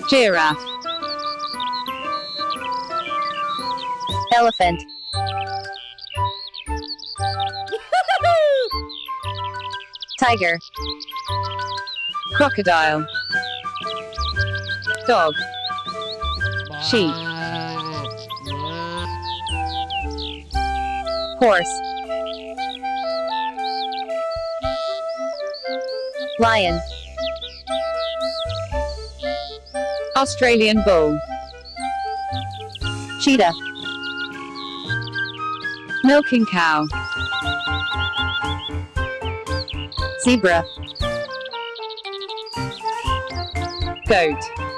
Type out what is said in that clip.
Giraffe. Elephant. Tiger. Crocodile. Dog. Sheep. Horse. Lion. Australian bull. Cheetah. Milking cow. Zebra. Goat.